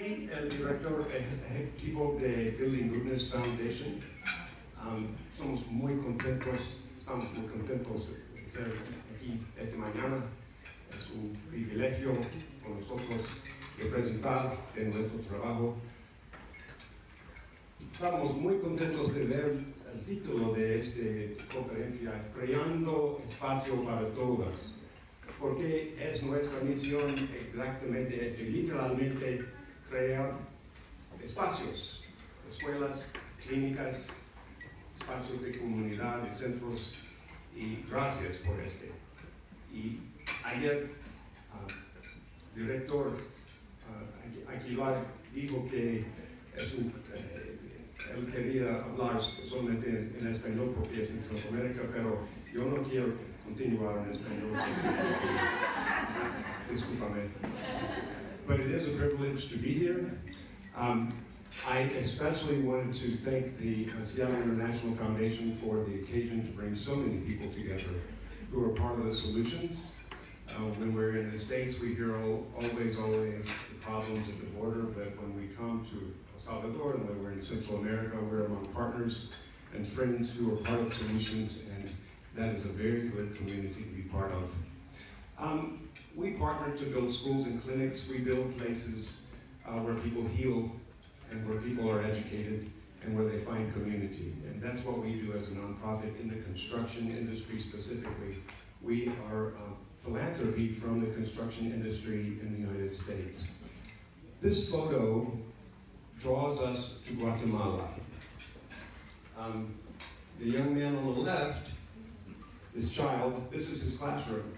Soy el director ejecutivo de Building Goodness Foundation. Somos muy contentos, estamos muy contentos de ser aquí esta mañana. Es un privilegio con nosotros representar en nuestro trabajo. Estamos muy contentos de ver el título de esta conferencia, Creando Espacio para Todas, porque es nuestra misión exactamente literalmente crear espacios, escuelas, clínicas, espacios de comunidad, de centros, y gracias por Y ayer, director Aguilar dijo que él quería hablar solamente en español porque es en Centroamérica, pero yo no quiero continuar en español. Discúlpame. But it is a privilege to be here. I especially wanted to thank the Seattle International Foundation for the occasion to bring so many people together who are part of the solutions. When we're in the States, we hear always the problems at the border, but when we come to El Salvador and when we're in Central America, we're among partners and friends who are part of solutions, and that is a very good community to be part of. We partner to build schools and clinics. We build places where people heal and where people are educated and where they find community. And that's what we do as a nonprofit in the construction industry specifically. We are philanthropy from the construction industry in the United States. This photo draws us to Guatemala. The young man on the left, this child, this is his classroom.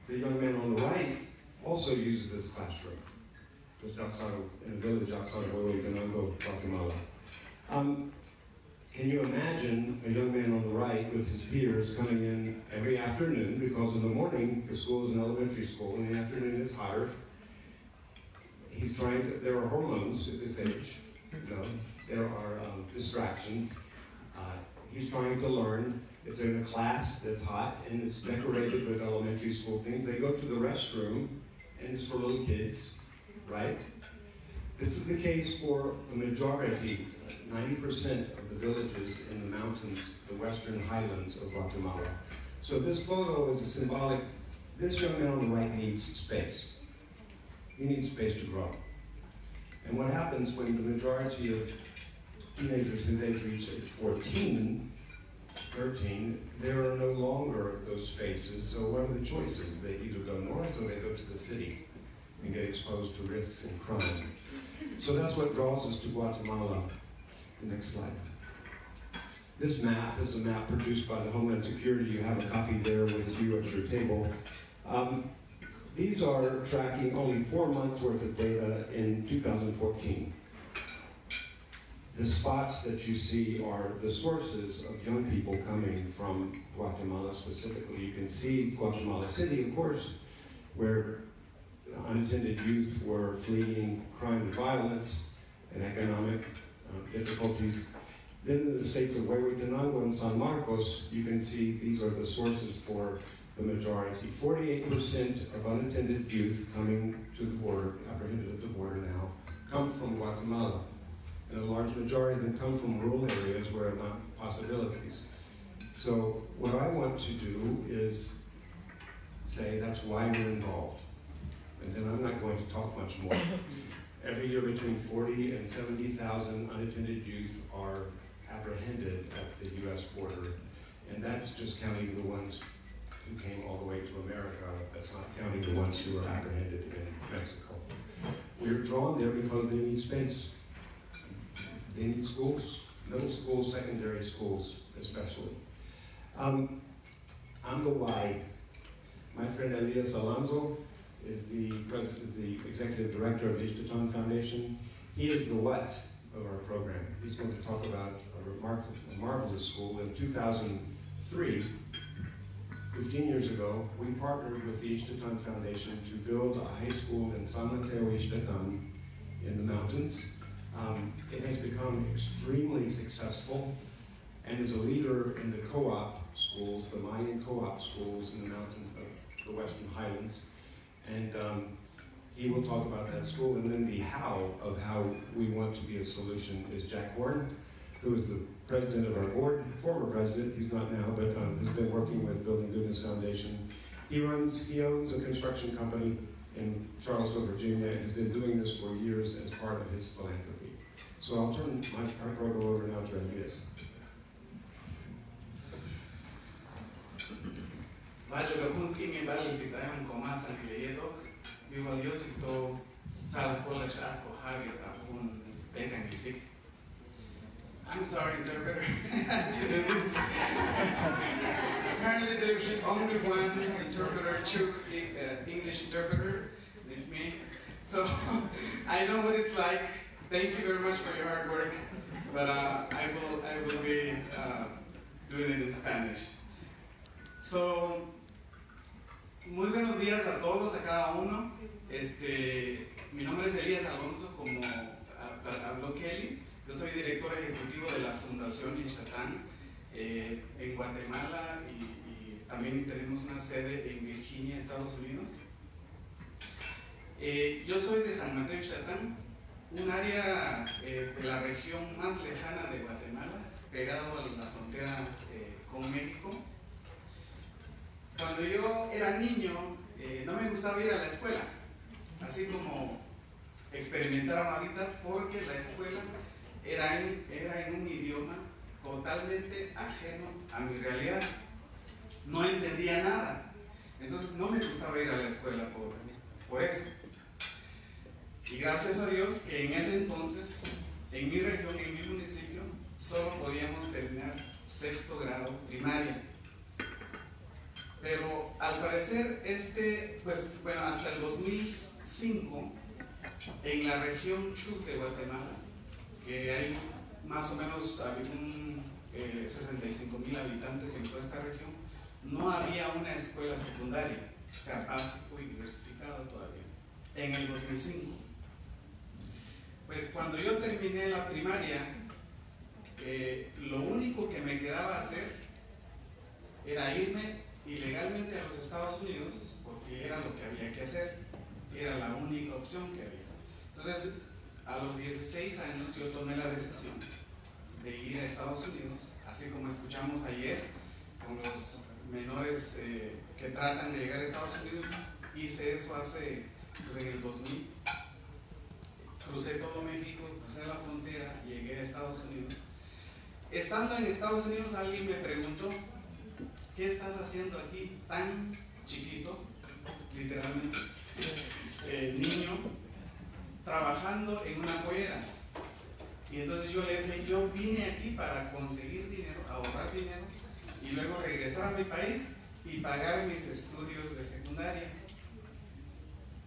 The young man on the right also uses this classroom, just outside in a village outside of Huehuetenango, Guatemala. Can you imagine a young man on the right with his peers coming in every afternoon, because in the morning the school is an elementary school, in the afternoon it's hotter. He's trying to, there are hormones at this age, there are distractions. He's trying to learn. If they're in a class that's hot and it's decorated with elementary school things, they go to the restroom and it's for little kids, right? This is the case for a majority, 90% of the villages in the mountains, the western highlands of Guatemala. So this photo is a symbolic, this young man on the right needs space. He needs space to grow. And what happens when the majority of teenagers his age reach age 14, 13, there are no longer those spaces, so what are the choices? They either go north or they go to the city and get exposed to risks and crime. So that's what draws us to Guatemala. The next slide. This map is a map produced by the Homeland Security. You have a copy there with you at your table. These are tracking only 4 months worth of data in 2014. The spots that you see are the sources of young people coming from Guatemala specifically. You can see Guatemala City, of course, where unattended youth were fleeing crime and violence and economic difficulties. Then in the states of Huehuetenango and San Marcos, you can see these are the sources for the majority. 48% of unattended youth coming to the border, apprehended at the border now, come from Guatemala. And a large majority of them come from rural areas where there are not possibilities. So what I want to do is say that's why we're involved. And then I'm not going to talk much more. Every year between 40 and 70,000 unattended youth are apprehended at the US border. And that's just counting the ones who came all the way to America. That's not counting the ones who are apprehended in Mexico. We're drawn there because they need space. They need schools, middle schools, secondary schools especially. I'm the why. My friend Elias Alonso is the president, the executive director of the Ixtatán Foundation. He is the what of our program. He's going to talk about a marvelous school. In 2003, 15 years ago, we partnered with the Ixtatán Foundation to build a high school in San Mateo Ixtatán in the mountains. It has become extremely successful and is a leader in the co-op schools, the Mayan co-op schools in the mountains of the Western Highlands. And He will talk about that school, and then the how of how we want to be a solution is Jack Horn, who is the president of our board, former president, he's not now, but has been working with Building Goodness Foundation. He owns a construction company in Charlottesville, Virginia, and has been doing this for years as part of his philanthropy. So I'll turn my program over now to Andreas. Vážo kun kimi välilti päivän komassa niille Viva Dios y todo salas por la chaco Javier kun petangitik. I'm sorry, interpreter, to do this. Apparently there's only one interpreter, English interpreter, it's me. So I know what it's like. Thank you very much for your hard work, but I will be doing it in Spanish. So, muy buenos días a todos, a cada uno. Mi nombre es Elías Alonso, como habló Kelly. Yo soy director ejecutivo de la Fundación Ixtatán en Guatemala y también tenemos una sede en Virginia, Estados Unidos. Yo soy de San Mateo Ixtatán, un área de la región más lejana de Guatemala, pegado a la frontera con México. Cuando yo era niño, no me gustaba ir a la escuela, así como experimentaron ahorita, porque la escuela era en un idioma totalmente ajeno a mi realidad. No entendía nada. Entonces no me gustaba ir a la escuela por eso. Y gracias a Dios que en ese entonces, en mi región, en mi municipio, solo podíamos terminar sexto grado primaria. Pero al parecer, hasta el 2005, en la región Chuc de Guatemala, que hay más o menos 65,000 habitantes en toda esta región, no había una escuela secundaria, o sea, básico y diversificado todavía, en el 2005. Pues cuando yo terminé la primaria, lo único que me quedaba hacer era irme ilegalmente a los Estados Unidos, porque era lo que había que hacer, era la única opción que había. Entonces, a los 16 años yo tomé la decisión de ir a Estados Unidos, así como escuchamos ayer con los menores que tratan de llegar a Estados Unidos. Hice eso en el 2000. Crucé todo México, crucé la frontera, llegué a Estados Unidos. Estando en Estados Unidos, alguien me preguntó: ¿qué estás haciendo aquí tan chiquito, literalmente, niño, trabajando en una pollera? Y entonces yo le dije: yo vine aquí para conseguir dinero, ahorrar dinero y luego regresar a mi país y pagar mis estudios de secundaria.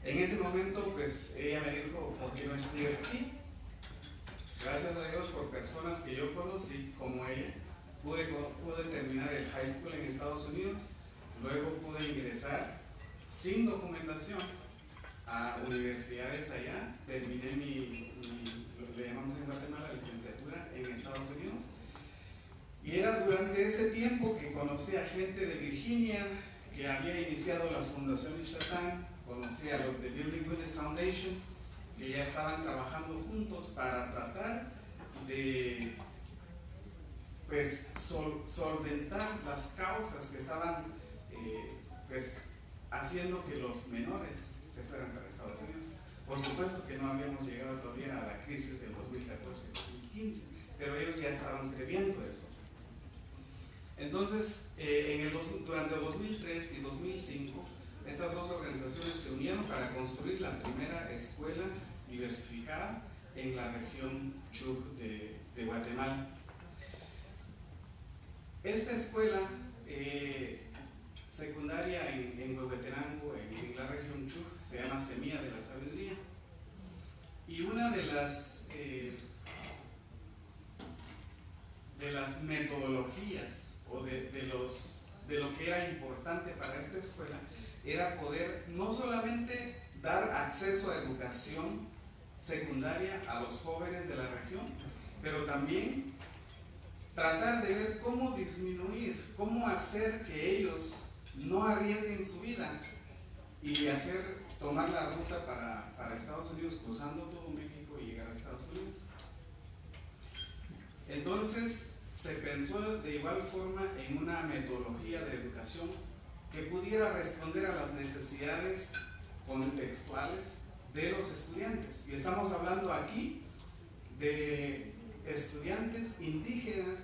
En ese momento, pues ella me dijo: ¿por qué no estudias aquí? Gracias a Dios por personas que yo conocí como ella, pude terminar el high school en Estados Unidos, luego pude ingresar sin documentación a universidades allá, terminé le llamamos en Guatemala licenciatura en Estados Unidos, y era durante ese tiempo que conocí a gente de Virginia que había iniciado la Fundación Ixtatán, conocí a los de Building Goodness Foundation, que ya estaban trabajando juntos para tratar de solventar las causas que estaban haciendo que los menores se fueran para Estados Unidos. Por supuesto que no habíamos llegado todavía a la crisis del 2014-2015, pero ellos ya estaban previendo eso. Entonces, durante el 2003 y 2005, estas dos organizaciones se unieron para construir la primera escuela diversificada en la región Chuc de Guatemala. Esta escuela secundaria en Huehuetenango, en la región Chuc, se llama Semilla de la Sabiduría. Y una de las metodologías o de lo que era importante para esta escuela era poder no solamente dar acceso a educación secundaria a los jóvenes de la región, pero también tratar de ver cómo disminuir, cómo hacer que ellos no arriesguen su vida y tomar la ruta para Estados Unidos, cruzando todo México y llegar a Estados Unidos. Entonces se pensó de igual forma en una metodología de educación que pudiera responder a las necesidades contextuales de los estudiantes. Y estamos hablando aquí de estudiantes indígenas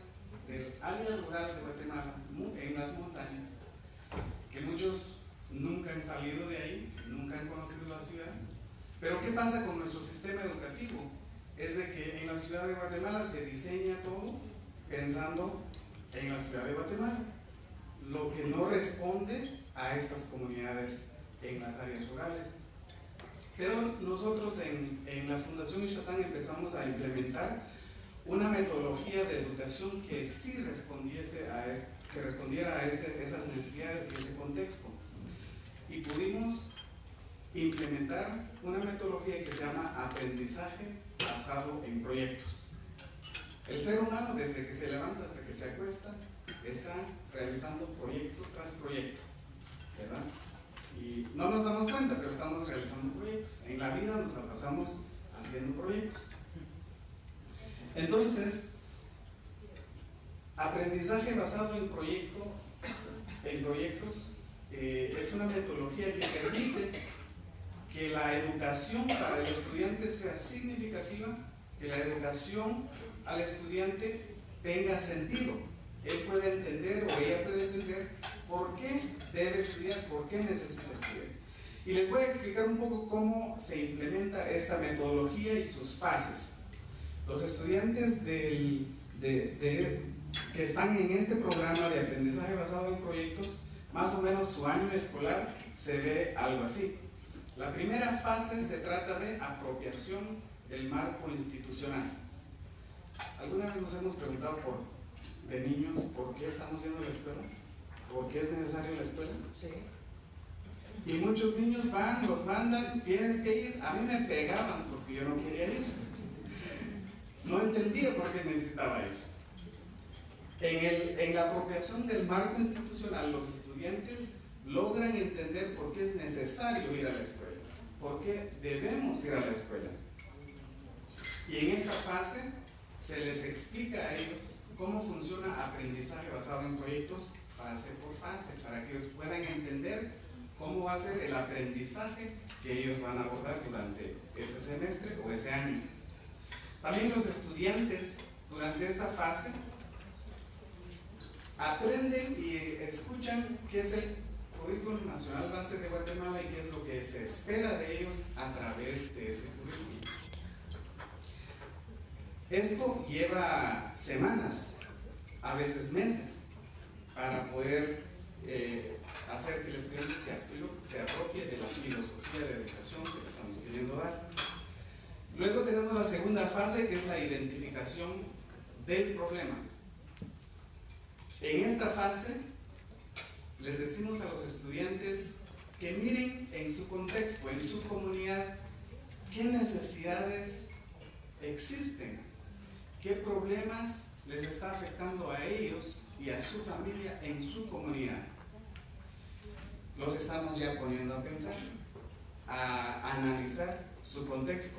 del área rural de Guatemala, en las montañas, que muchos nunca han salido de ahí, nunca han conocido la ciudad. Pero ¿qué pasa con nuestro sistema educativo? Es de que en la ciudad de Guatemala se diseña todo pensando en la ciudad de Guatemala, lo que no responde a estas comunidades en las áreas rurales. Pero nosotros en la Fundación Ixtatán empezamos a implementar una metodología de educación que sí respondiera a esas necesidades y ese contexto. Y pudimos implementar una metodología que se llama aprendizaje basado en proyectos. El ser humano, desde que se levanta hasta que se acuesta, está realizando proyecto tras proyecto, ¿verdad? Y no nos damos cuenta, pero estamos realizando proyectos. En la vida nos la pasamos haciendo proyectos. Entonces, aprendizaje basado en proyectos es una metodología que permite que la educación para el estudiante sea significativa, que la educación al estudiante tenga sentido. Él puede entender o ella puede entender por qué debe estudiar, por qué necesita estudiar. Y les voy a explicar un poco cómo se implementa esta metodología y sus fases. Los estudiantes que están en este programa de aprendizaje basado en proyectos, más o menos su año escolar se ve algo así. La primera fase se trata de apropiación del marco institucional. ¿Alguna vez nos hemos preguntado de niños por qué estamos yendo a la escuela? ¿Por qué es necesario la escuela? Sí. Y muchos niños van, los mandan, tienes que ir. A mí me pegaban porque yo no quería ir. No entendía por qué necesitaba ir. En la apropiación del marco institucional, los estudiantes logran entender por qué es necesario ir a la escuela, por qué debemos ir a la escuela. Y en esta fase se les explica a ellos cómo funciona aprendizaje basado en proyectos fase por fase, para que ellos puedan entender cómo va a ser el aprendizaje que ellos van a abordar durante ese semestre o ese año. También los estudiantes durante esta fase aprenden y escuchan qué es el Currículum Nacional Base de Guatemala y qué es lo que se espera de ellos a través de ese currículum. Esto lleva semanas, a veces meses, para poder hacer que el estudiante se apropie de la filosofía de educación que le estamos queriendo dar. Luego tenemos la segunda fase, que es la identificación del problema. En esta fase les decimos a los estudiantes que miren en su contexto, en su comunidad, qué necesidades existen, qué problemas les está afectando a ellos y a su familia en su comunidad. Los estamos ya poniendo a pensar, a analizar su contexto.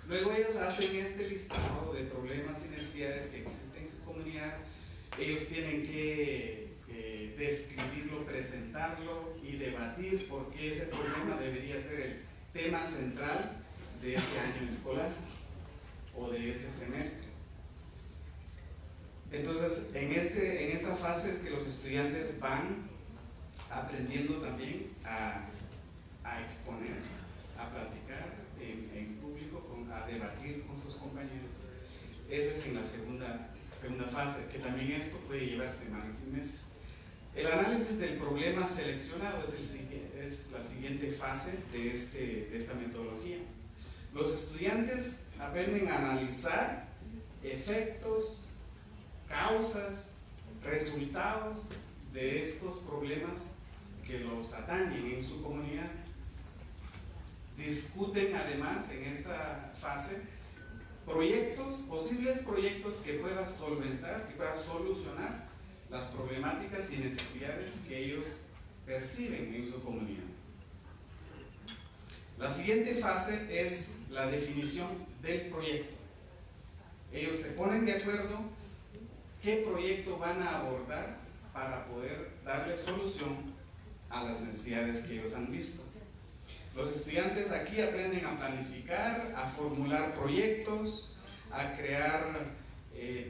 Luego ellos hacen este listado de problemas y necesidades que existen en su comunidad. Ellos tienen que describirlo, presentarlo y debatir por qué ese problema debería ser el tema central de ese año escolar o de ese semestre. Entonces, en esta fase es que los estudiantes van aprendiendo también a exponer, a platicar en público, a debatir con sus compañeros. Esa es en la segunda fase, que también esto puede llevar semanas y meses. El análisis del problema seleccionado es la siguiente fase de esta metodología. Los estudiantes aprenden a analizar efectos, causas, resultados de estos problemas que los atañen en su comunidad. Discuten además en esta fase posibles proyectos que puedan solventar, que puedan solucionar las problemáticas y necesidades que ellos perciben en su comunidad. La siguiente fase es la definición del proyecto. Ellos se ponen de acuerdo qué proyecto van a abordar para poder darle solución a las necesidades que ellos han visto. Los estudiantes aquí aprenden a planificar, a formular proyectos, a crear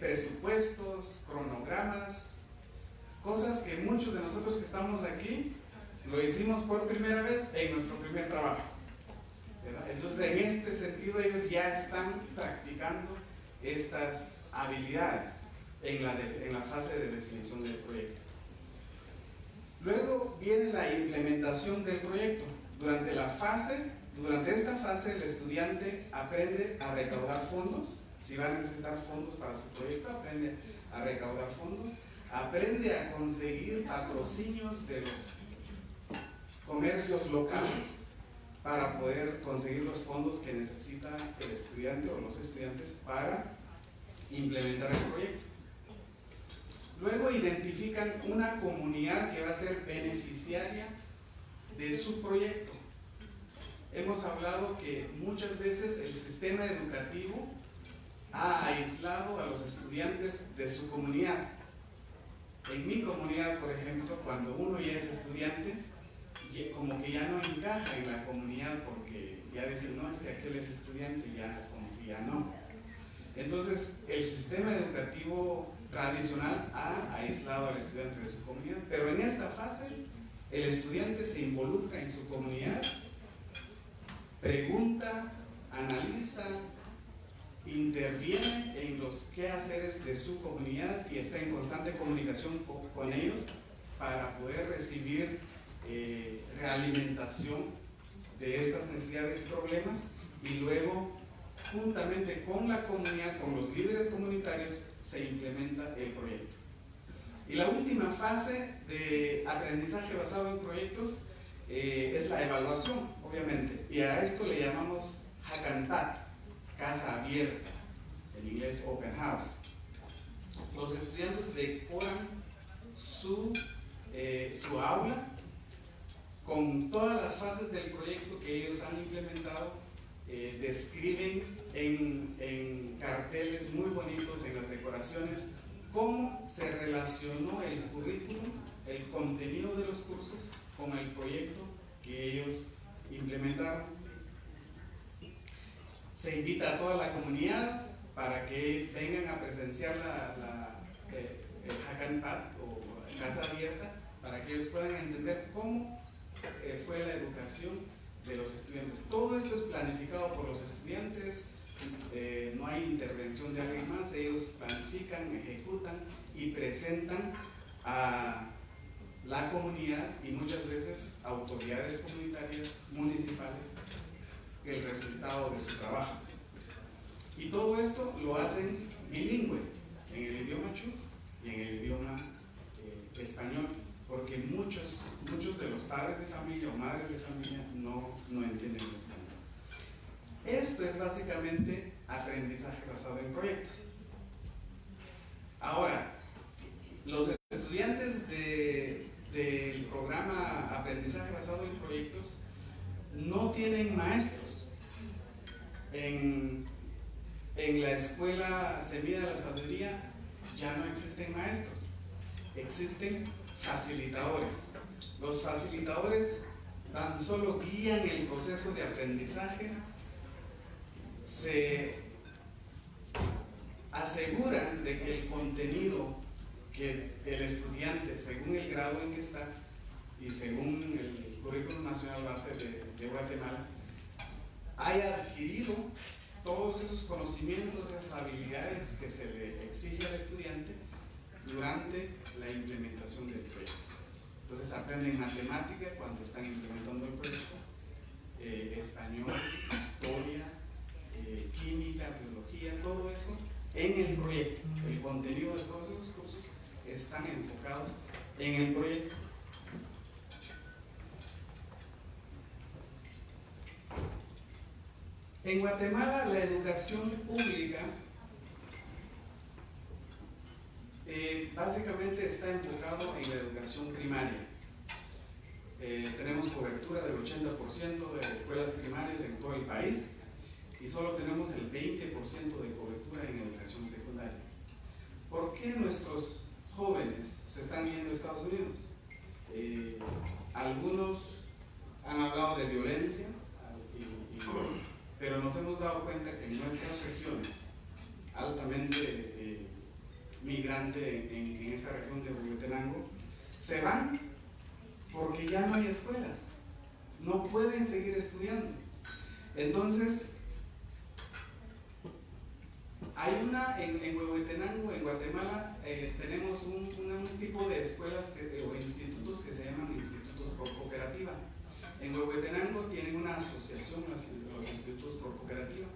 presupuestos, cronogramas, cosas que muchos de nosotros que estamos aquí lo hicimos por primera vez en nuestro primer trabajo, ¿verdad? Entonces, en este sentido, ellos ya están practicando estas habilidades en la fase de definición del proyecto. Luego viene la implementación del proyecto. Durante esta fase, el estudiante aprende a recaudar fondos. Si va a necesitar fondos para su proyecto, aprende a recaudar fondos, aprende a conseguir patrocinios de los comercios locales para poder conseguir los fondos que necesita el estudiante o los estudiantes para implementar el proyecto. Luego identifican una comunidad que va a ser beneficiaria de su proyecto. Hemos hablado que muchas veces el sistema educativo ha aislado a los estudiantes de su comunidad. En mi comunidad, por ejemplo, cuando uno ya es estudiante, como que ya no encaja en la comunidad porque ya dicen, no, es que aquel es estudiante, ya como que ya no. Entonces, el sistema educativo tradicional ha aislado al estudiante de su comunidad, pero en esta fase el estudiante se involucra en su comunidad, pregunta, analiza, interviene en los quehaceres de su comunidad y está en constante comunicación con ellos para poder recibir realimentación de estas necesidades y problemas, y luego juntamente con la comunidad, con los líderes comunitarios, se implementa el proyecto. Y la última fase de aprendizaje basado en proyectos es la evaluación, obviamente, y a esto le llamamos Hack and Pat, casa abierta, en inglés open house. Los estudiantes decoran su aula con todas las fases del proyecto que ellos han implementado, describen en carteles muy bonitos, en las decoraciones, cómo se relacionó el currículum, el contenido de los cursos, con el proyecto que ellos implementaron. Se invita a toda la comunidad para que vengan a presenciar el Hack and Pat o casa abierta, para que ellos puedan entender cómo fue la educación de los estudiantes. Todo esto es planificado por los estudiantes, no hay intervención de alguien más, ellos planifican, ejecutan y presentan a la comunidad y muchas veces autoridades comunitarias, municipales, el resultado de su trabajo. Y todo esto lo hacen bilingüe, en el idioma chu y en el idioma español, porque muchos de los padres de familia o madres de familia no entienden el español. Esto es básicamente aprendizaje basado en proyectos. Ahora, los estudiantes del programa Aprendizaje Basado en Proyectos no tienen maestros. En la escuela Semilla de la Sabiduría ya no existen maestros, existen facilitadores. Los facilitadores tan solo guían el proceso de aprendizaje, se aseguran de que el contenido que el estudiante, según el grado en que está y según el currículum nacional base de Guatemala, haya adquirido todos esos conocimientos, esas habilidades que se le exige al estudiante durante la implementación del proyecto. Entonces aprenden matemática cuando están implementando el proyecto, español, historia, química, biología, todo eso en el proyecto. El contenido de todos esos cursos están enfocados en el proyecto. En Guatemala, la educación pública básicamente está enfocado en la educación primaria. tenemos cobertura del 80% de escuelas primarias en todo el país y solo tenemos el 20% de cobertura en educación secundaria. ¿Por qué nuestros jóvenes se están yendo a Estados Unidos? Algunos han hablado de violencia, pero nos hemos dado cuenta que en nuestras regiones, altamente migrante en esta región de Huehuetenango, se van porque ya no hay escuelas, no pueden seguir estudiando. Entonces, hay una en Huehuetenango, en Guatemala, tenemos un tipo de escuelas o institutos que se llaman institutos por cooperativa. En Huehuetenango tienen una asociación, los institutos por cooperativa,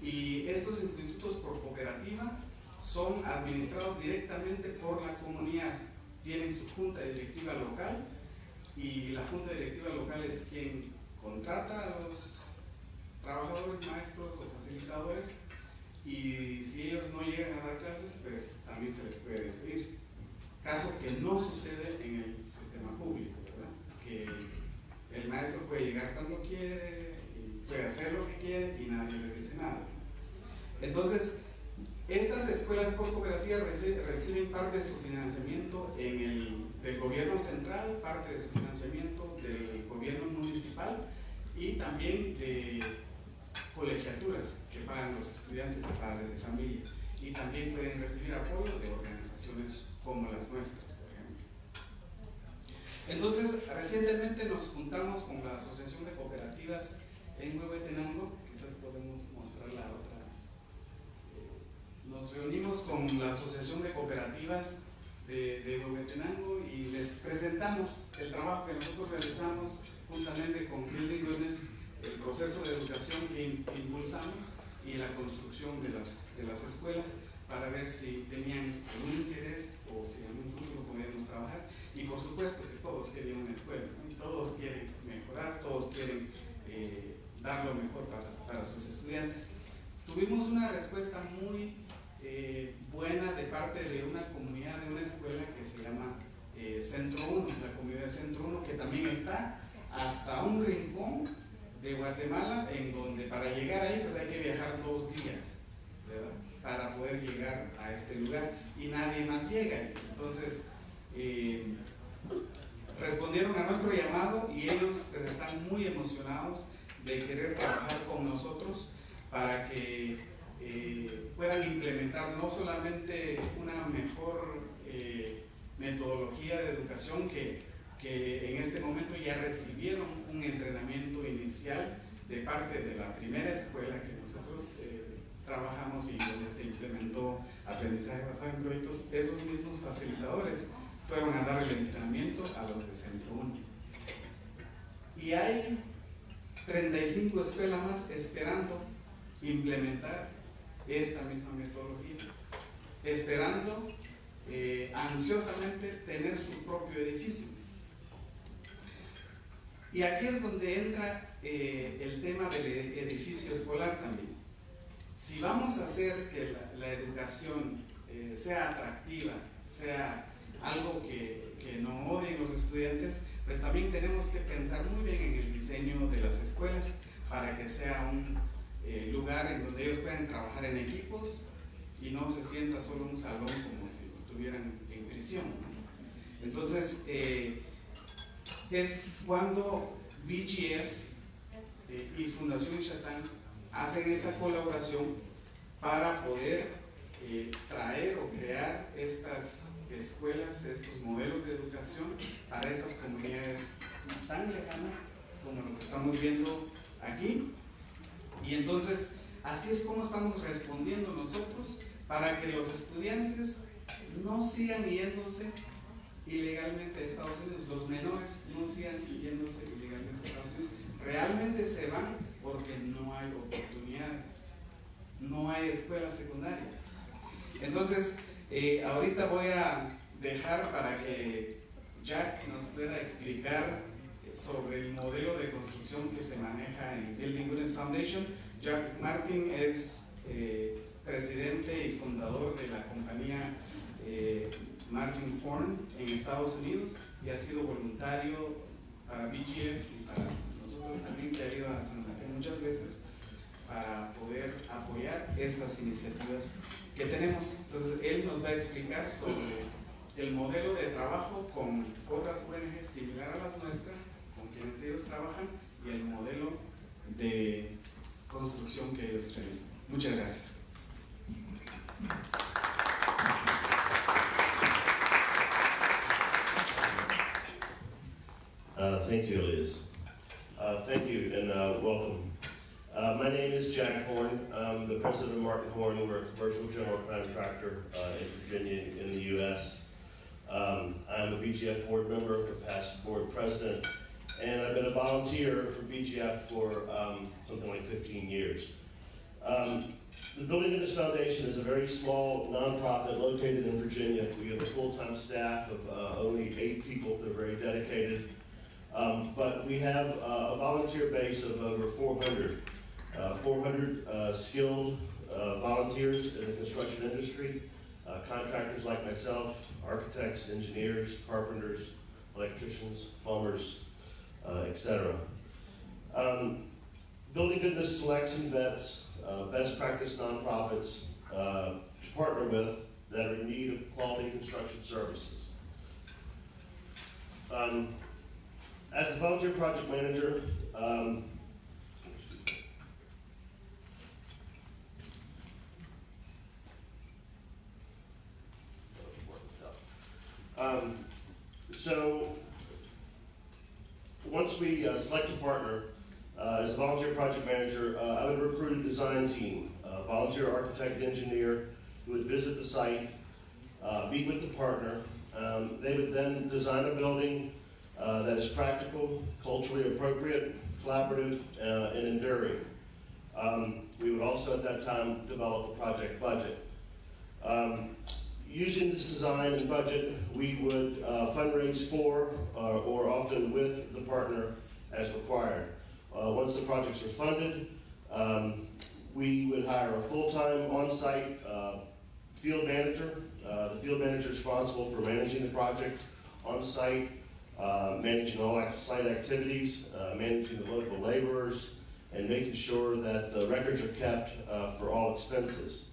y estos institutos por cooperativa son administrados directamente por la comunidad. Tienen su junta directiva local y la junta directiva local es quien contrata a los trabajadores, maestros o facilitadores, y si ellos no llegan a dar clases, pues también se les puede despedir. Caso que no sucede en el sistema público, ¿verdad? Que el maestro puede llegar cuando quiere, y puede hacer lo que quiere y nadie le dice nada. Entonces, estas escuelas por cooperativa reciben parte de su financiamiento del gobierno central, parte de su financiamiento del gobierno municipal y también de colegiaturas que pagan los estudiantes y padres de familia. Y también pueden recibir apoyo de organizaciones como las nuestras, por ejemplo. Entonces, recientemente nos juntamos con la Asociación de Cooperativas en Huehuetenango, quizás podemos mostrar la otra. Nos reunimos con la Asociación de Cooperativas de Huehuetenango y les presentamos el trabajo que nosotros realizamos juntamente con Building Goodness, el proceso de educación que impulsamos y la construcción de las escuelas, para ver si tenían algún interés o si en un futuro podíamos trabajar. Y por supuesto que todos querían una escuela, ¿no? Todos quieren mejorar, todos quieren dar lo mejor para sus estudiantes. Tuvimos una respuesta muy buena de parte de una comunidad, de una escuela que se llama Centro 1, la comunidad de Centro 1, que también está hasta un rincón de Guatemala, en donde para llegar ahí pues hay que viajar 2 días, ¿verdad?, para poder llegar a este lugar, y nadie más llega. Entonces respondieron a nuestro llamado y ellos pues están muy emocionados de querer trabajar con nosotros para que puedan implementar no solamente una mejor metodología de educación, que en este momento ya recibieron un entrenamiento inicial de parte de la primera escuela que nosotros trabajamos y donde se implementó aprendizaje basado en proyectos. Esos mismos facilitadores fueron a dar el entrenamiento a los de Centro 1. Y hay 35 escuelas más esperando implementar esta misma metodología, esperando ansiosamente tener su propio edificio. Y aquí es donde entra el tema del edificio escolar también. Si vamos a hacer que la educación sea atractiva, sea algo que no odien los estudiantes, pues también tenemos que pensar muy bien en el diseño de las escuelas para que sea un lugar en donde ellos puedan trabajar en equipos y no se sienta solo un salón como si estuvieran en prisión, ¿no? Entonces, es cuando BGF y Fundación Chatán hacen esta colaboración para poder traer o crear estas escuelas, estos modelos de educación para estas comunidades tan lejanas como lo que estamos viendo aquí. Y entonces, así es como estamos respondiendo nosotros para que los estudiantes no sigan yéndose ilegalmente a Estados Unidos, los menores no sigan yéndose ilegalmente a Estados Unidos, realmente se van porque no hay oportunidades, no hay escuelas secundarias. Entonces, ahorita voy a dejar para que Jack nos pueda explicar sobre el modelo de construcción que se maneja en Building Goodness Foundation. Jack Martin es presidente y fundador de la compañía Martin Horn en Estados Unidos y ha sido voluntario para BGF y para nosotros también, que ha ido a San Mateo muchas veces, para poder apoyar estas iniciativas que tenemos. Entonces, él nos va a explicar sobre el modelo de trabajo con otras ONGs similar a las nuestras, con quienes ellos trabajan, y el modelo de construcción que ellos realizan. Muchas gracias. Thank you, Liz. Thank you and welcome. My name is Jack Horn. I'm the president of Martin Horn. We're a commercial general contractor in Virginia in the U.S. I'm a BGF board member, a past board president, and I've been a volunteer for BGF for something like 15 years. The Building Goodness Foundation is a very small nonprofit located in Virginia. We have a full-time staff of only 8 people. They're very dedicated. But we have a volunteer base of over 400 skilled volunteers in the construction industry, contractors like myself, architects, engineers, carpenters, electricians, plumbers, etc. Building Goodness selects and vets best practice nonprofits to partner with that are in need of quality construction services. As a volunteer project manager, so once we select a partner, as a volunteer project manager, I would recruit a design team, a volunteer architect engineer who would visit the site, meet with the partner. They would then design a building that is practical, culturally appropriate, collaborative, and enduring. We would also at that time develop a project budget. Using this design and budget, we would fundraise for or often with the partner as required. Once the projects are funded, we would hire a full-time on-site field manager. The field manager is responsible for managing the project on-site, managing all site activities, managing the local laborers, and making sure that the records are kept for all expenses.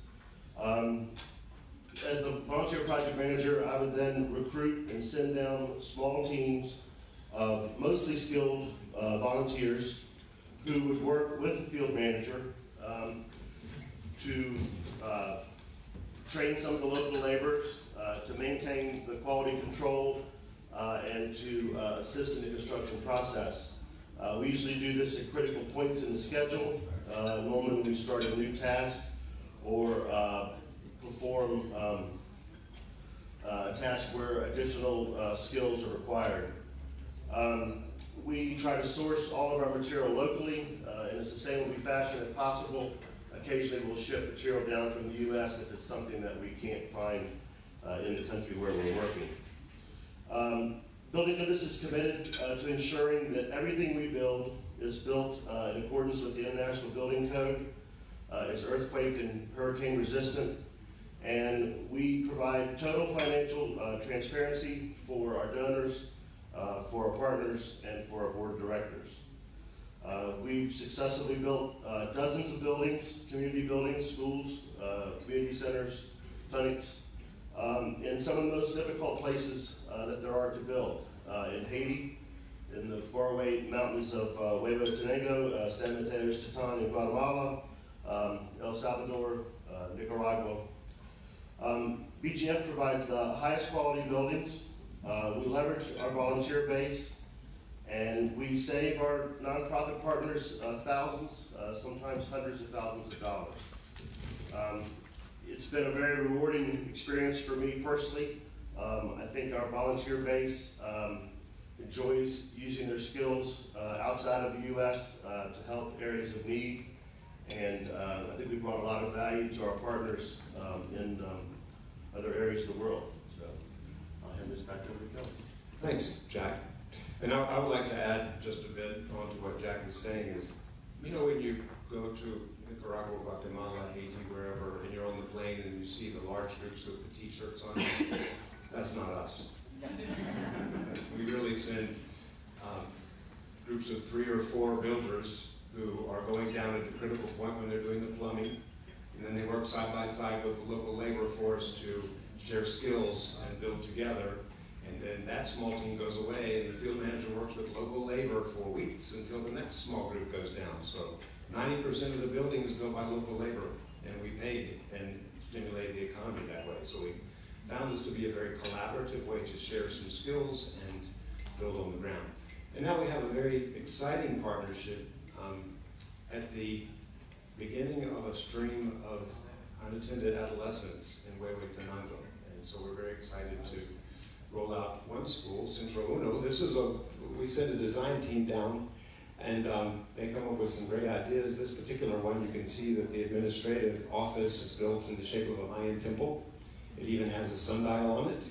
As the volunteer project manager, I would then recruit and send down small teams of mostly skilled volunteers who would work with the field manager to train some of the local laborers, to maintain the quality control, and to assist in the construction process. We usually do this at critical points in the schedule, normally when we start a new task or perform a task where additional skills are required. We try to source all of our material locally in a sustainable fashion if possible. Occasionally we'll ship material down from the U.S. if it's something that we can't find in the country where we're working. Building Goodness is committed to ensuring that everything we build is built in accordance with the International Building Code. It's earthquake and hurricane resistant, and we provide total financial transparency for our donors, for our partners, and for our board of directors. We've successfully built dozens of buildings, community buildings, schools, community centers, clinics, in some of the most difficult places that there are to build. In Haiti, in the faraway mountains of Huehuetenango, San Mateo Titan in Guatemala, El Salvador, Nicaragua. BGF provides the highest quality buildings. We leverage our volunteer base, and we save our nonprofit partners thousands, sometimes hundreds of thousands of dollars. It's been a very rewarding experience for me personally. I think our volunteer base enjoys using their skills outside of the U.S. To help areas of need, and I think we've brought a lot of value to our partners in other areas of the world. So I'll hand this back over to Kelly. Thanks, Jack. And I would like to add just a bit onto what Jack is saying is, you know, when you go to Nicaragua, Guatemala, Haiti, wherever, and you're on the plane and you see the large groups with the t-shirts on, that's not us. We really send groups of 3 or 4 builders who are going down at the critical point when they're doing the plumbing, and then they work side by side with the local labor force to share skills and build together. And then that small team goes away, and the field manager works with local labor for weeks until the next small group goes down. So 90% of the buildings go by local labor, and we paid and stimulated the economy that way. So we found this to be a very collaborative way to share some skills and build on the ground. And now we have a very exciting partnership at the beginning of a stream of unattended adolescents in Huehuetenango. And so we're very excited to roll out one school, Centro Uno. This is we sent a design team down, and they come up with some great ideas. This particular one, you can see that the administrative office is built in the shape of a Mayan temple. It even has a sundial on it.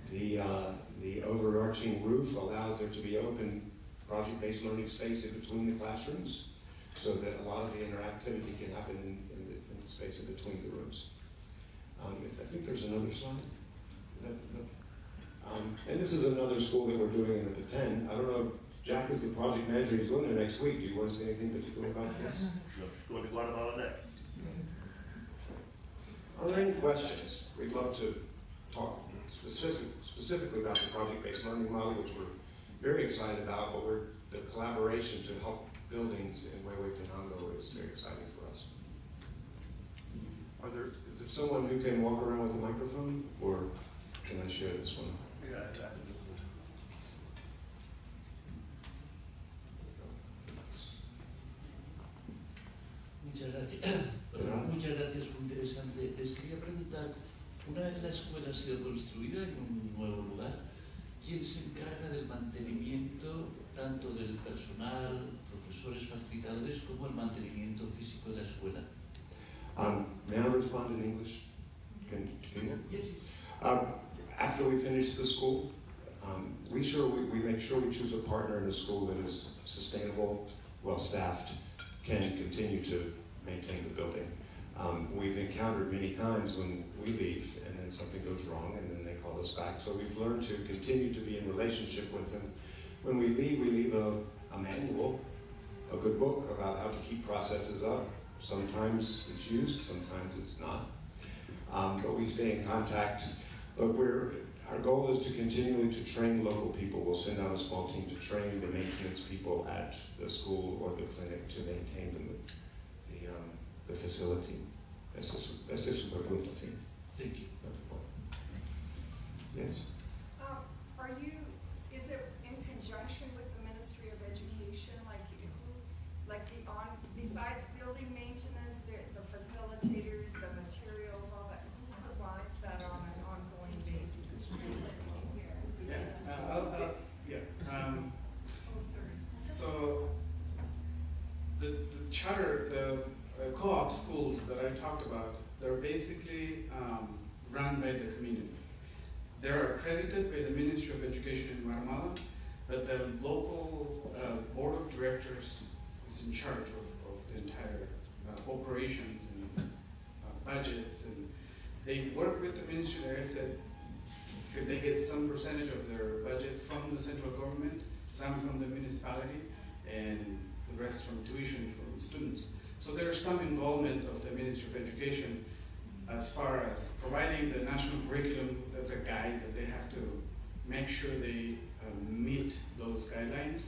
The overarching roof allows there to be open project-based learning space in between the classrooms, so that a lot of the interactivity can happen in the space in between the rooms. I think there's another slide. And this is another school that we're doing in the Petén. I don't know, Jack is the project manager. He's going there next week. Do you want to say anything particular about this? No, going to Guatemala next. Are there any questions? We'd love to talk specifically about the project-based learning model, which we're very excited about, but the collaboration to help buildings in Huehuetenango is very exciting for us. Is there someone who can walk around with a microphone, or can I share this one? Yeah, exactly. Muchas gracias. Muchas gracias, muy interesante. Les quería preguntar, una vez la escuela ha sido construida en un nuevo lugar, ¿quién se encarga del mantenimiento tanto del personal, profesores, facilitadores, como el mantenimiento físico de la escuela? May I respond in English? Can you? Yes. After we finish the school, we make sure we choose a partner in a school that is sustainable, well-staffed, can continue to maintain the building. We've encountered many times when we leave and then something goes wrong and then they call us back. So we've learned to continue to be in relationship with them. When we leave a manual, a good book about how to keep processes up. Sometimes it's used, sometimes it's not. But we stay in contact. But our goal is to continually to train local people. We'll send out a small team to train the maintenance people at the school or the clinic to maintain the facility. Este es su pregunta, sí. Thank you. Yes. Is it in conjunction with the Ministry of Education, besides building maintenance, the facilitators, the materials, all that, who provides that on an ongoing basis? So the charter, the co-op schools that I talked about, they're basically run by the community. They're accredited by the Ministry of Education in Guatemala, but the local board of directors is in charge of the entire operations and budgets, and they work with the ministry. Like I said, they get some percentage of their budget from the central government, some from the municipality, and the rest from tuition from students. So there's some involvement of the Ministry of Education as far as providing the national curriculum. That's a guide that they have to make sure they meet those guidelines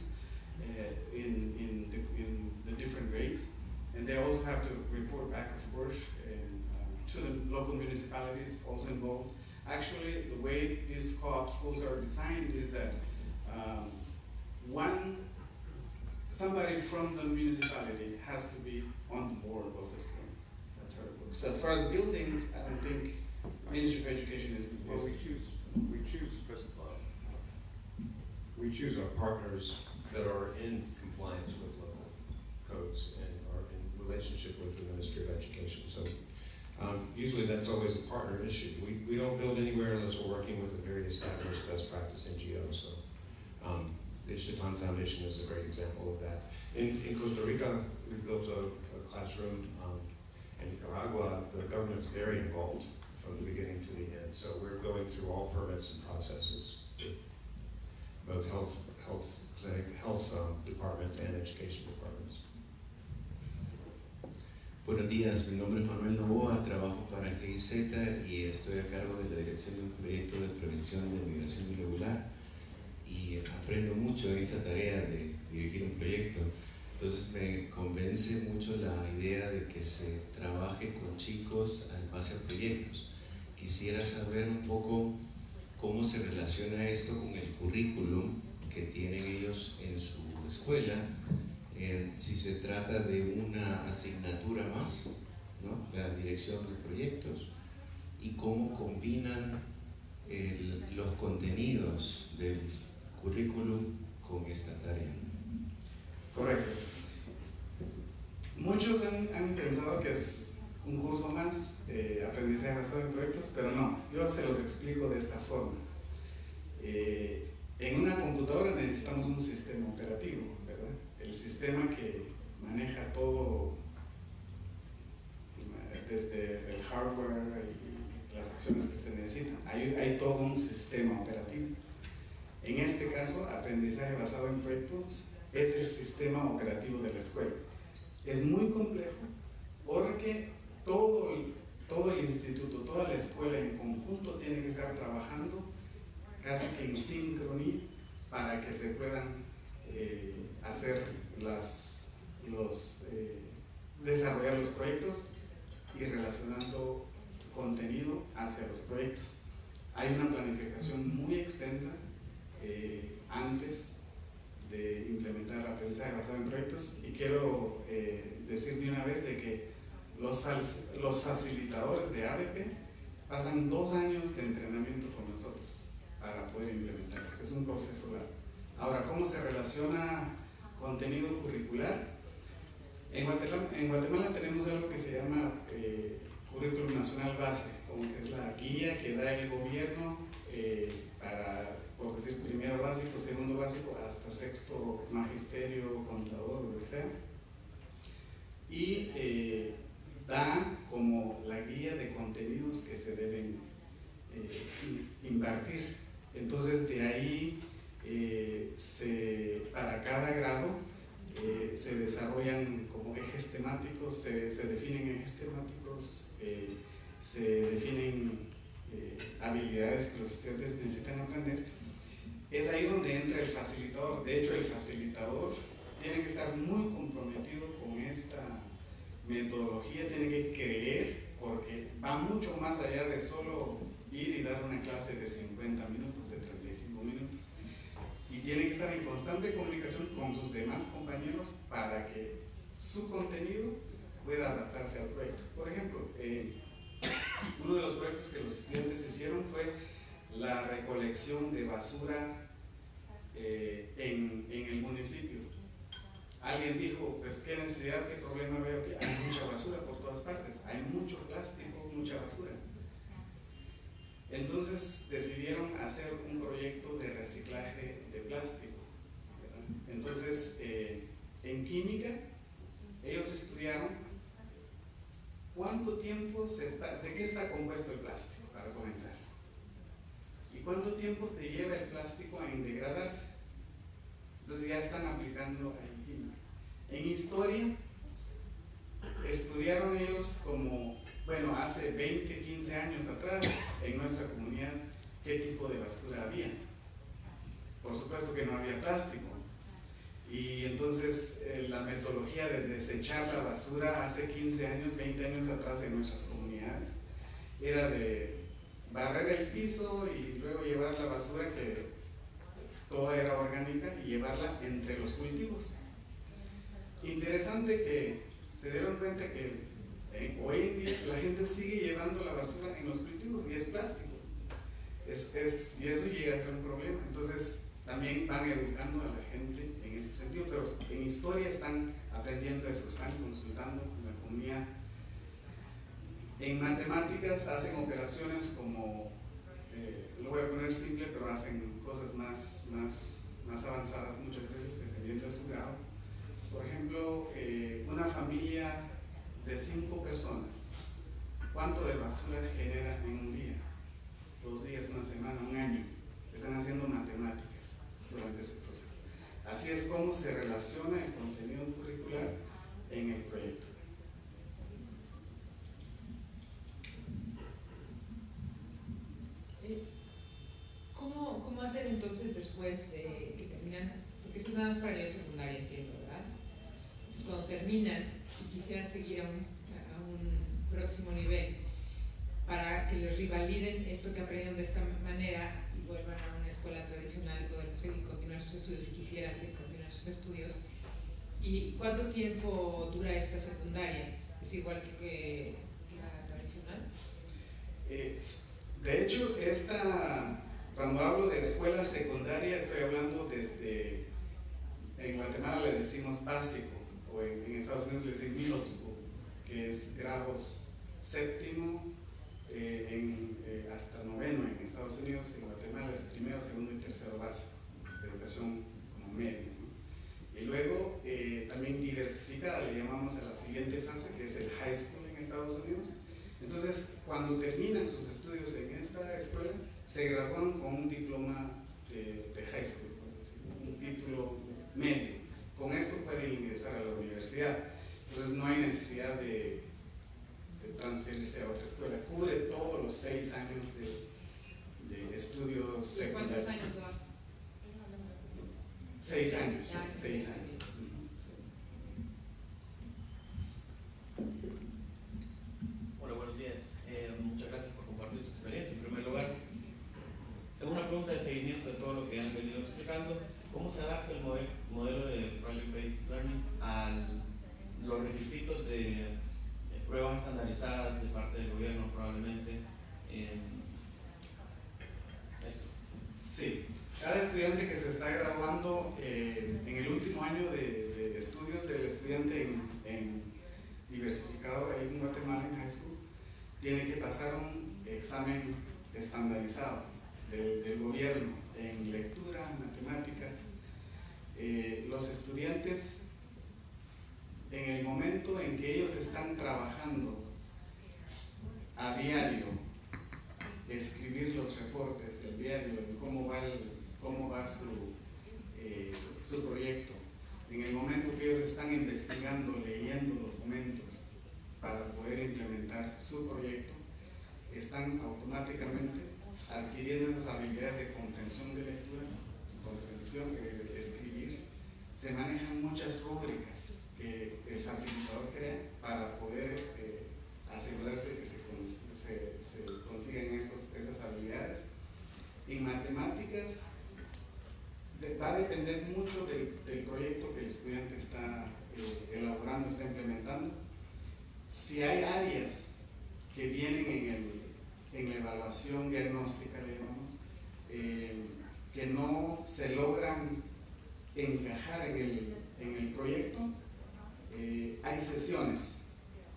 in the different grades. And they also have to report back, of course, to the local municipalities also involved. Actually, the way these co-op schools are designed is that somebody from the municipality has to be on the board of the school. That's how it works. So as far as buildings, I don't think Ministry of Education is. Well, we choose our partners that are in compliance with local codes and are in relationship with the Ministry of Education. So usually that's always a partner issue. We don't build anywhere unless we're working with a very established best practice NGO. So the Ishtan Foundation is a great example of that. In Costa Rica, we built a classroom. In Nicaragua, the government's very involved from the beginning to the end. So we're going through all permits and processes with both health health departments and education departments. Buenos días, mi nombre es Manuel Novoa, trabajo para GIZ y estoy a cargo de la dirección de un proyecto de prevención de migración irregular y aprendo mucho en esta tarea de dirigir un proyecto. Entonces me convence mucho la idea de que se trabaje con chicos en base a proyectos. Quisiera saber un poco cómo se relaciona esto con el currículum que tienen ellos en su escuela, si se trata de una asignatura más, ¿no? La dirección de proyectos, y cómo combinan los contenidos del currículum con esta tarea. Correcto. Muchos han pensado que es un curso más de aprendizaje basado en proyectos, pero no, yo se los explico de esta forma. En una computadora necesitamos un sistema operativo, ¿verdad? El sistema que maneja todo, desde el hardware y las acciones que se necesitan. Hay todo un sistema operativo. En este caso, aprendizaje basado en proyectos es el sistema operativo de la escuela. Es muy complejo porque todo el instituto, toda la escuela en conjunto tiene que estar trabajando casi que en sincronía para que se puedan hacer desarrollar los proyectos y relacionando contenido hacia los proyectos. Hay una planificación muy extensa antes de implementar el aprendizaje basado en proyectos, y quiero decir de una vez de que los facilitadores de ABP pasan 2 años de entrenamiento con nosotros para poder implementar. Este es un proceso largo. Ahora, ¿cómo se relaciona contenido curricular? En Guatemala tenemos algo que se llama Currículum Nacional Base, como que es la guía que da el gobierno para, por decir, primero básico, segundo básico, hasta sexto magisterio, contador, lo que sea. Y da como la guía de contenidos que se deben impartir. Entonces, de ahí, para cada grado, se desarrollan como ejes temáticos, se definen ejes temáticos, se definen habilidades que los estudiantes necesitan aprender. Es ahí donde entra el facilitador. De hecho, el facilitador tiene que estar muy comprometido con esta metodología, tiene que creer, porque va mucho más allá de solo ir y dar una clase de 50 minutos, de 35 minutos. Y tiene que estar en constante comunicación con sus demás compañeros para que su contenido pueda adaptarse al proyecto. Por ejemplo, uno de los proyectos que los estudiantes hicieron fue la recolección de basura en el municipio. Alguien dijo, pues qué necesidad, qué problema veo, que hay mucha basura por todas partes, hay mucho plástico, mucha basura. Entonces decidieron hacer un proyecto de reciclaje de plástico, ¿verdad? Entonces, en química, ellos estudiaron cuánto tiempo de qué está compuesto el plástico, para comenzar, y cuánto tiempo se lleva el plástico en degradarse. Entonces ya están aplicando en química. En historia, estudiaron ellos como, bueno, hace 20, 15 años atrás, en nuestra comunidad, qué tipo de basura había. Por supuesto que no había plástico. Y entonces la metodología de desechar la basura hace 15 años, 20 años atrás en nuestras comunidades, era de barrer el piso y luego llevar la basura, que toda era orgánica, y llevarla entre los cultivos. Interesante que se dieron cuenta que hoy en día la gente sigue llevando la basura en los cultivos y es plástico. Y eso llega a ser un problema. Entonces también van educando a la gente en ese sentido, pero en historia están aprendiendo eso, están consultando con la comunidad. En matemáticas hacen operaciones como, lo voy a poner simple, pero hacen cosas más avanzadas muchas veces dependiendo de su grado. Por ejemplo, una familia de 5 personas, ¿cuánto de basura genera en un día? 2 días, una semana, un año. Están haciendo matemáticas durante ese proceso. Así es como se relaciona el contenido curricular en el proyecto. ¿Cómo hacen entonces después de que terminan? Porque esto es nada más para nivel secundaria, entiendo, ¿verdad? Entonces, cuando terminan y quisieran seguir a un próximo nivel, para que les revaliden esto que aprendieron de esta manera y vuelvan a una escuela tradicional y poder seguir continuar sus estudios si quisieran seguir continuar sus estudios. ¿Y cuánto tiempo dura esta secundaria? ¿Es igual que la tradicional? De hecho, cuando hablo de escuela secundaria, estoy hablando desde, en Guatemala le decimos básico, o en Estados Unidos le decimos middle school, que es grados séptimo hasta noveno en Estados Unidos. En Guatemala es primero, segundo y tercero básico, de educación como medio, ¿no? Y luego también diversificada, le llamamos a la siguiente fase, que es el high school en Estados Unidos. Entonces, cuando terminan sus estudios en esta escuela, se gradúan con un diploma de high school, un título medio. Con esto pueden ingresar a la universidad. Entonces, no hay necesidad de transferirse a otra escuela. Cubre todos los 6 años de estudios secundarios. ¿Cuántos años lo hacen? 6 años. Ya, 6 años. Hola, buenos días. Muchas gracias por compartir su experiencia. En primer lugar, tengo una pregunta de seguimiento de todo lo que han venido explicando. ¿Cómo se adapta el modelo de Project Based Learning a los requisitos de pruebas estandarizadas de parte del gobierno, probablemente? Esto. Sí, cada estudiante que se está graduando en el último año de estudios del estudiante en diversificado ahí en Guatemala, en high school, tiene que pasar un examen estandarizado del gobierno en lectura, matemáticas. Los estudiantes, en el momento en que ellos están trabajando a diario, escribir los reportes del diario, cómo va su proyecto, en el momento que ellos están investigando, leyendo documentos para poder implementar su proyecto, están automáticamente adquiriendo esas habilidades de comprensión de lectura, comprensión, escribir. Se manejan muchas rúbricas que el facilitador crea para poder asegurarse de que se consiguen esas habilidades. En matemáticas va a depender mucho del proyecto que el estudiante está elaborando, está implementando. Si hay áreas que vienen en la evaluación diagnóstica, le llamamos, que no se logran encajar en el proyecto, hay sesiones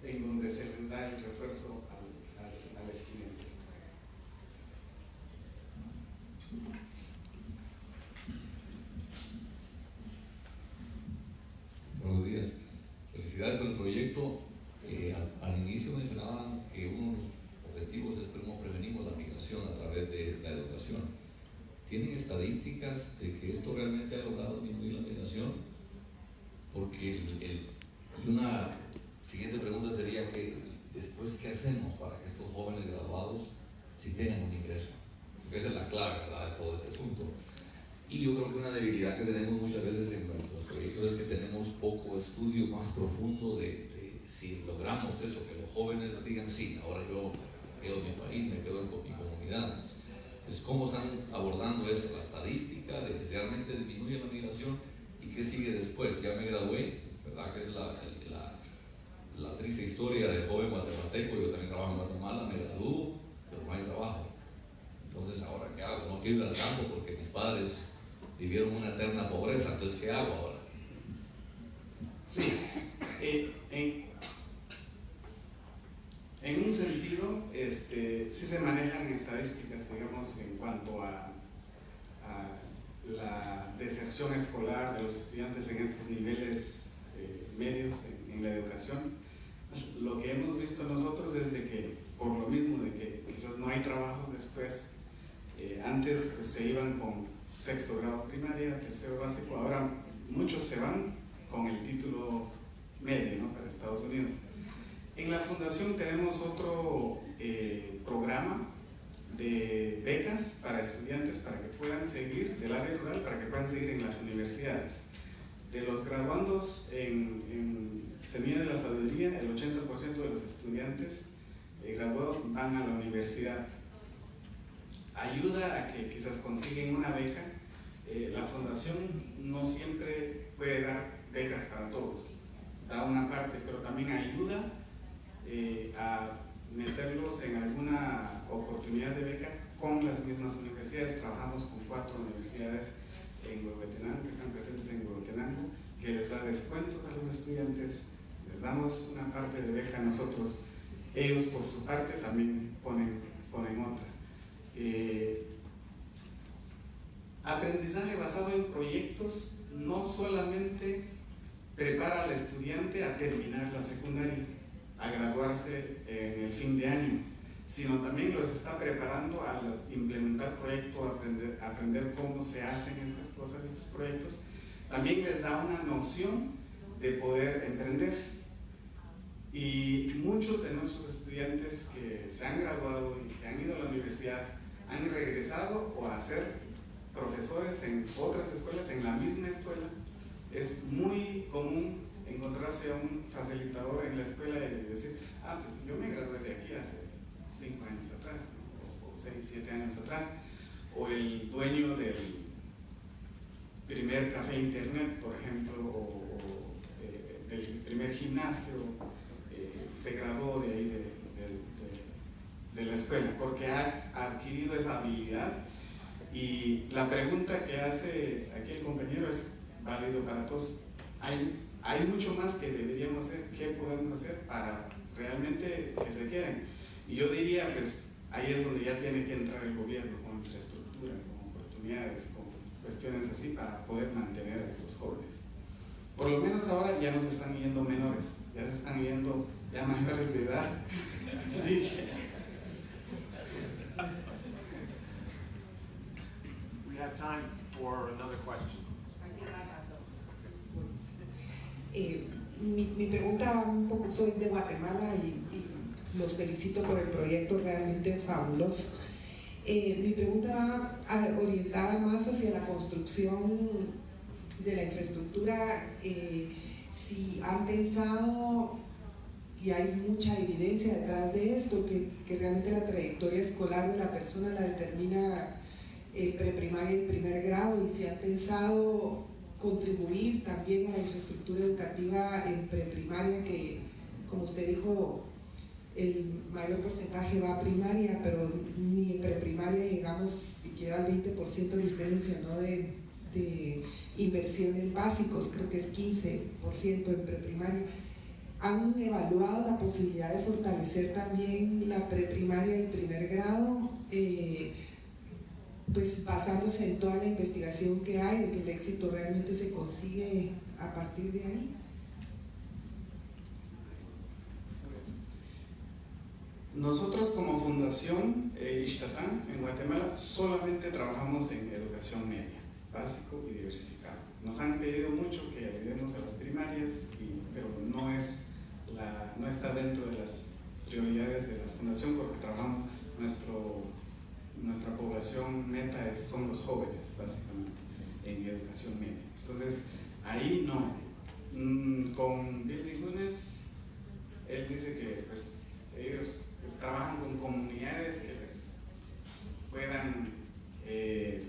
en donde se les da el refuerzo al estudiante. Buenos días. Felicidades por el proyecto. Al inicio mencionaban que uno de los objetivos es cómo prevenimos la migración a través de la educación. ¿Tienen estadísticas de que esto realmente ha logrado disminuir la migración? Porque y una siguiente pregunta sería que después, ¿qué hacemos para que estos jóvenes graduados sí tengan un ingreso? Porque esa es la clave, ¿verdad?, de todo este asunto. Y yo creo que una debilidad que tenemos muchas veces en nuestros proyectos es que tenemos poco estudio más profundo de si logramos eso, que los jóvenes digan, sí, ahora yo me quedo en mi país, me quedo en mi comunidad. Entonces, ¿cómo están abordando esto? La estadística de que realmente disminuye la migración y qué sigue después. Ya me gradué, ¿verdad? Que es la triste historia del joven guatemalteco. Yo también trabajo en Guatemala, me gradúo, pero no hay trabajo. Entonces, ¿ahora qué hago? No quiero ir al campo porque mis padres vivieron una eterna pobreza, entonces ¿qué hago ahora? Sí, en un sentido, sí se manejan estadísticas, digamos, en cuanto a la deserción escolar de los estudiantes en estos niveles medios en la educación. Lo que hemos visto nosotros es de que, por lo mismo de que quizás no hay trabajos después, antes pues, se iban con sexto grado primaria, tercero básico. Ahora muchos se van con el título medio, ¿no?, para Estados Unidos. En la fundación tenemos otro programa de becas para estudiantes para que puedan seguir del área rural, para que puedan seguir en las universidades. De los graduandos en Semilla de la Sabiduría, el 80% de los estudiantes graduados van a la universidad. Ayuda a que quizás consiguen una beca. La fundación no siempre puede dar becas para todos, da una parte, pero también ayuda a meterlos en alguna oportunidad de beca con las mismas universidades. Trabajamos con 4 universidades en Huehuetenango, que están presentes en Huehuetenango, que les da descuentos a los estudiantes, les damos una parte de beca a nosotros, ellos por su parte también ponen otra. Aprendizaje basado en proyectos no solamente prepara al estudiante a terminar la secundaria, a graduarse en el fin de año, sino también los está preparando a implementar proyectos, aprender cómo se hacen estas cosas, estos proyectos. También les da una noción de poder emprender. Y muchos de nuestros estudiantes que se han graduado y que han ido a la universidad han regresado o a ser profesores en otras escuelas, en la misma escuela. Es muy común encontrarse a un facilitador en la escuela y decir, pues yo me gradué de aquí hace 5 años atrás, ¿no?, o 6, 7 años atrás, o el dueño del primer café internet, por ejemplo, o del primer gimnasio, se graduó de ahí de la escuela, porque ha adquirido esa habilidad. Y la pregunta que hace aquí el compañero es válido para todos. Hay mucho más que deberíamos hacer, ¿qué podemos hacer para realmente que se queden? Y yo diría, pues ahí es donde ya tiene que entrar el gobierno con infraestructura, con oportunidades, con cuestiones así para poder mantener a estos jóvenes. Por lo menos ahora ya no se están yendo menores, ya se están yendo ya mayores de edad. We have time for another question. Mi pregunta va un poco, soy de Guatemala y los felicito por el proyecto realmente fabuloso. Mi pregunta va orientada más hacia la construcción de la infraestructura. Si han pensado, y hay mucha evidencia detrás de esto, que realmente la trayectoria escolar de la persona la determina preprimaria y primer grado, y si han pensado contribuir también a la infraestructura educativa en preprimaria, que como usted dijo, el mayor porcentaje va a primaria, pero ni en preprimaria llegamos siquiera al 20% que usted mencionó de inversiones básicos, creo que es 15% en preprimaria. ¿Han evaluado la posibilidad de fortalecer también la preprimaria y primer grado? Pues basándose en toda la investigación que hay, de que el éxito realmente se consigue a partir de ahí. Nosotros como Fundación Ixtatán en Guatemala solamente trabajamos en educación media, básico y diversificado. Nos han pedido mucho que ayudemos a las primarias, pero no está dentro de las prioridades de la Fundación, porque trabajamos nuestra población meta son los jóvenes, básicamente, en educación media. Entonces, ahí no. Con Building Lunes, él dice que pues, ellos trabajan con comunidades que les puedan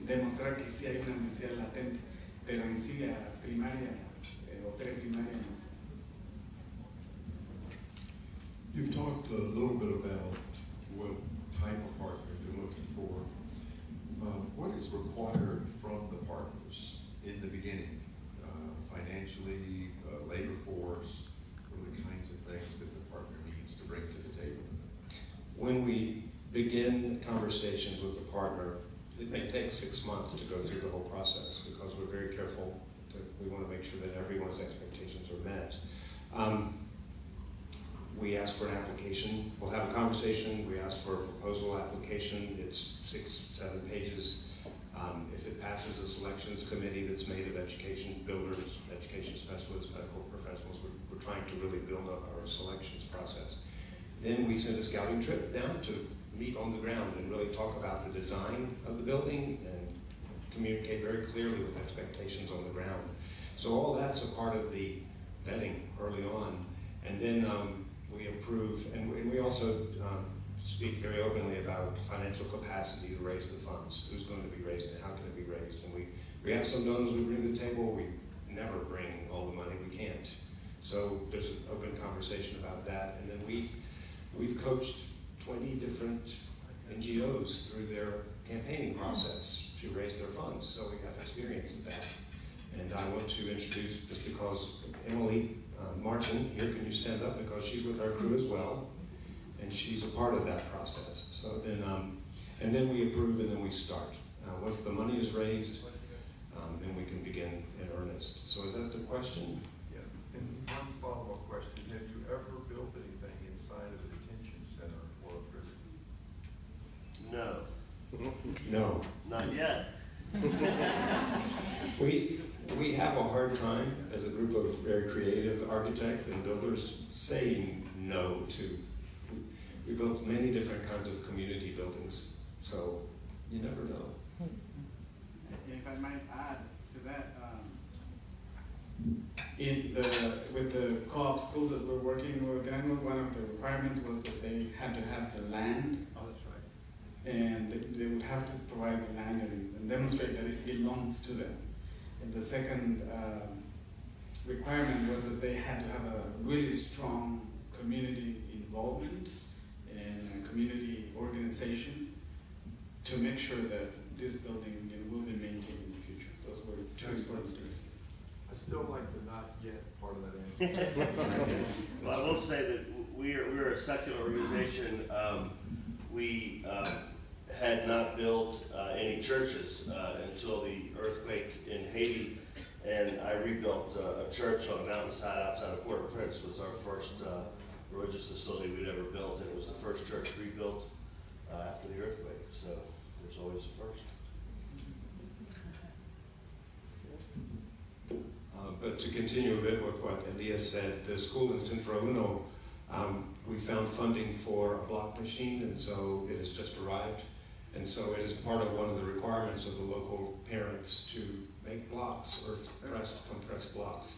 demostrar que sí hay una necesidad latente, pero en sí a primaria o preprimaria no. You've talked a little bit about what type of partner you're looking for. What is required from the partners in the beginning? Financially, labor force, what are the kinds of things that the partner needs to bring to the table? When we begin conversations with the partner, it may take 6 months to go through the whole process because we're very careful. We want to make sure that everyone's expectations are met. We ask for an application. We'll have a conversation. We ask for a proposal application. It's 6, 7 pages. If it passes a selections committee that's made of education builders, education specialists, medical professionals, we're trying to really build up our selections process. Then we send a scouting trip down to meet on the ground and really talk about the design of the building and communicate very clearly with expectations on the ground. So all that's a part of the vetting early on. And then we approve, and we also speak very openly about financial capacity to raise the funds. Who's going to be raised and how can it be raised? And we have some donors we bring to the table. We never bring all the money, we can't. So there's an open conversation about that. And then we've coached 20 different NGOs through their campaigning process to raise their funds. So we have experience in that. And I want to introduce, just because Emily Martin here, can you stand up? Because she's with our crew as well. And she's a part of that process. So then, and then we approve and then we start. Once the money is raised, then we can begin in earnest. So is that the question? Yeah. And one follow-up question. Have you ever built anything inside of the detention center or a prison? No, No. not yet. We have a hard time as a group of very creative architects and builders saying no to. We built many different kinds of community buildings, so you never know. If I might add to that, with the co-op schools that we're working with Granville, one of the requirements was that they had to have the land. Oh, that's right. And they would have to provide the land and demonstrate that it belongs to them. And the second requirement was that they had to have a really strong community involvement and a community organization to make sure that this building will be maintained in the future. Those were two important things. I still like the not yet part of that answer. Well, I will say that we're a secular organization. We had not built any churches until the earthquake in Haiti, and I rebuilt a church on a mountainside outside of Port-au-Prince. Was our first religious facility we'd ever built, and it was the first church rebuilt after the earthquake. So there's always a first. But to continue a bit with what Elias said, the school in Centro Uno, we found funding for a block machine, and so it has just arrived. And so it is part of one of the requirements of the local parents to make blocks, compressed blocks,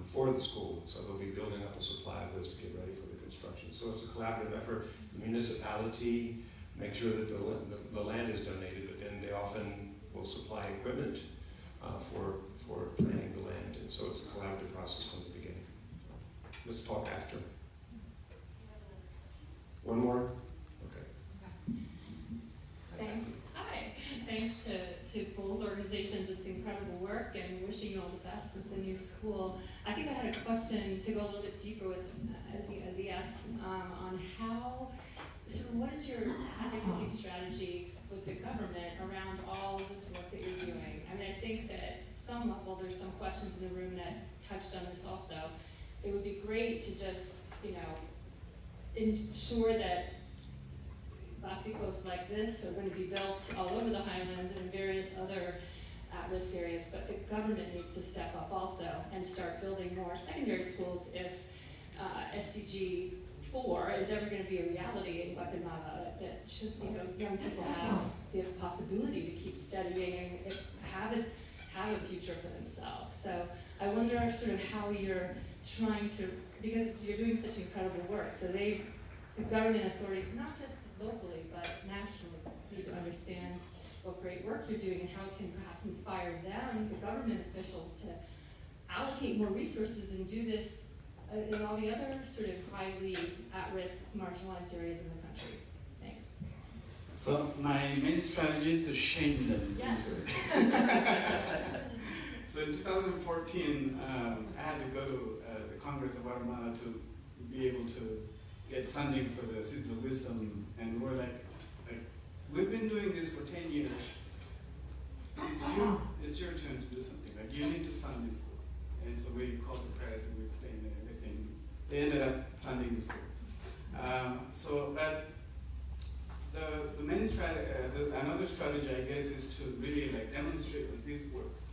for the school. So they'll be building up a supply of those to get ready for the construction. So it's a collaborative effort. The municipality makes sure that the land is donated, but then they often will supply equipment for planning the land. And so it's a collaborative process from the beginning. Let's talk after. One more? Okay. Thanks. Hi. Thanks to both organizations. It's incredible work, and wishing you all the best with the new school. I think I had a question to go a little bit deeper with Elias on how, so what is your advocacy strategy with the government around all this work that you're doing? I mean, I think that at some level, there's some questions in the room that touched on this also. It would be great to just, ensure that básicos like this are going to be built all over the highlands and in various other at-risk areas, but the government needs to step up also and start building more secondary schools if SDG 4 is ever going to be a reality in Guatemala, that should, young people have the possibility to keep studying and have a future for themselves. So I wonder sort of how you're trying to, because you're doing such incredible work, so the government authorities, not just locally, but nationally, need to understand what great work you're doing and how it can perhaps inspire them, the government officials, to allocate more resources and do this in all the other sort of highly at-risk, marginalized areas in the country. Thanks. So my main strategy is to shame them Yes. into it. So in 2014, I had to go to the Congress of Guatemala to be able to get funding for the Seeds of Wisdom, and we're like, we've been doing this for 10 years. It's your turn to do something. Like, you need to fund this school. And so we called the press and we explained everything. They ended up funding the school. But the main another strategy, I guess, is to really like demonstrate that this works.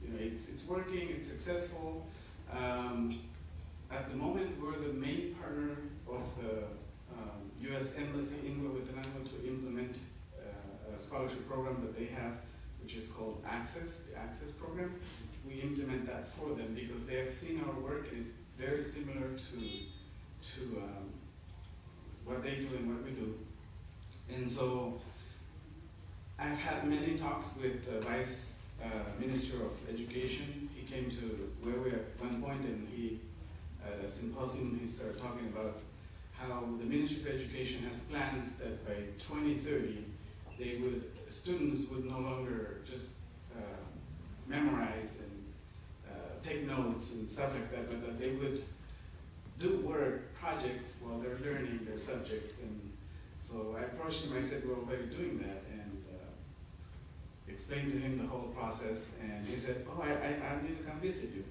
You know, it's working, it's successful. At the moment, we're the main partner of the U.S. Embassy in Huehuetenango to implement a scholarship program that they have, which is called Access, the Access program. We implement that for them because they have seen our work and it's very similar to what they do and what we do. And so I've had many talks with the Vice Minister of Education. He came to Huehue at one point and at a symposium, he started talking about how the Ministry of Education has plans that by 2030, students would no longer just memorize and take notes and stuff like that, but that they would do work, projects while they're learning their subjects. And so I approached him, I said, we're already doing that, and explained to him the whole process, and he said, oh, I need to come visit you.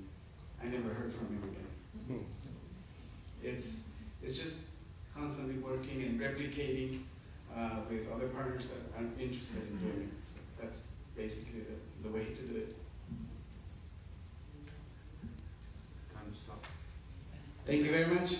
I never heard from him again. It's just constantly working and replicating with other partners that are interested in doing it. So that's basically the way to do it. Time to stop. Thank you very much.